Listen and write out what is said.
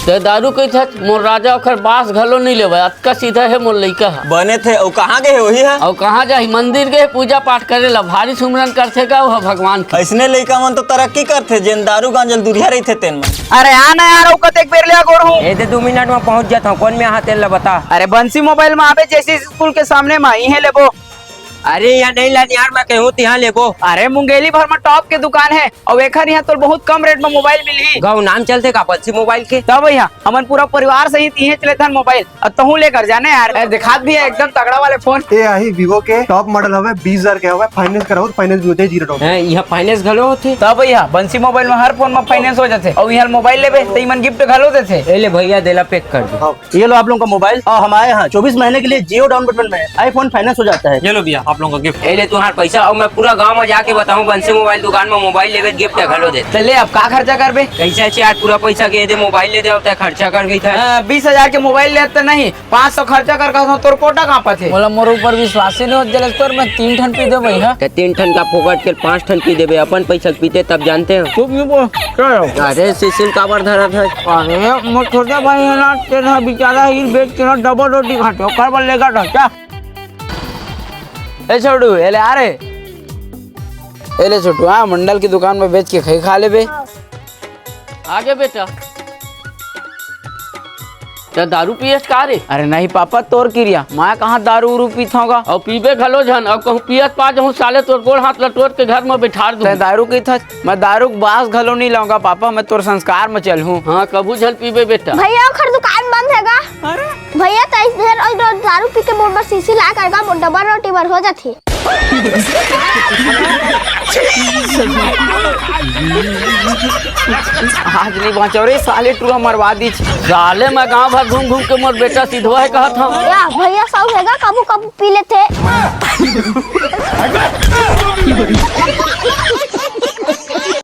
ते दारू कही थे मोर राजा ओखर बास घलो नहीं लेवे अतका सीधा है मोर लइका बने थे और कहाँ गए वही है और कहाँ जाही मंदिर गए पूजा पाठ करे ला भारी सुमरन करथे का वो भगवान के। ऐसने लइका मन तो तरक्की करथे जेन दारू गांजल दूरिया रही थे तेन में। अरे आना यार औकत एक बेर ले गोर हूँ। ए दे 2 मिनट में पहुंच जाता हूँ। कौन में यहाँ तेल ला बता। अरे बंसी मोबाइल में आवे जैसे स्कूल के सामने में ही है लेबो। अरे यहाँ नहीं लानी यार मैं कहूँ यहाँ लेबो। अरे मुंगेली भर में टॉप के दुकान है और एखर यहाँ तो बहुत कम रेट में मोबाइल मिली। गाँव नाम चलते का बंसी मोबाइल के। तब भैया हमन पूरा परिवार सहित यही चले था मोबाइल अब तहू लेकर जाने यार दिखात भी है एकदम तगड़ा वाले फोन। ये आई वीवो के टॉप मॉडल हवे 20,000 के हवे फाइनेंस कराओ फाइनेंस भी होते 0 डाउन। यहाँ फाइनेंस घलो होते। तब भैया बंसी मोबाइल में हर फोन में फाइनेंस हो जाते और यहाँ मोबाइल लेबे तो इमन गिफ्ट घलो देते। ए ले भैया देला पैक कर दो। ये लो आप लोगों का मोबाइल और हमारे यहाँ 24 महीने के लिए जियो डाउन पेमेंट में आईफोन फाइनेंस हो जाता है। ये लो भैया आप लोगों का गिफ्ट। ए ले तुम्हारा पैसा और मैं पूरा गांव में जाके बताऊं बंसी मोबाइल दुकान में मोबाइल लेवे गिफ्ट घलो दे। चले अब का खर्चा करबे कैसा यार पूरा पैसा के दे मोबाइल ले दे और खर्चा कर गई था। 20,000 के मोबाइल ले तो नहीं 500 खर्चा कर तोर कोटा कहाँ पर थे। बोला मोर ऊपर विश्वास नहीं होत जले तोर मैं 3 ठन पी दे भैया। 3 ठन का फोकट के 5 ठन पी देवे अपन पैसा पीते तब जानते हैं। तू क्यों बोल अरे सिसिल काबर धरा था। अरे मोर छोटा भाई है ना तेरा बेचारा ही बेच के ना डबल रोटी खाते ओकर बल लेगा ढचा। ए छोटू एले आ रे एले छोटू हाँ मंडल की दुकान में बेच के खाई खा ले बे। आगे बेटा तो दारू पियस का रे। अरे नहीं पापा तोर क्रिया मैं कहाँ दारू उरू पीता होगा और पीबे घलो झन और कहूँ पियत पा जाऊँ साले तोर गोड़ हाथ लटोर के घर में बैठा दूँ। दारू की था मैं दारू के बास घलो नहीं लाऊंगा पापा मैं तोर संस्कार में चल हूँ। हाँ कबू झन पीबे बेटा। भैया ओखर दुकान बंद हैगा। भैया तो इधर और दारू पी के मोर पर सीसी ला करगा मोर डबल रोटी बर हो जाती। आज नहीं बचाओ रे साले टूरा मरवा दी। साले मैं गाँव भर घूम घूम के मोर बेटा सीधवा है कहत हूँ। या भैया सब हैगा कबू कबू पी लेते।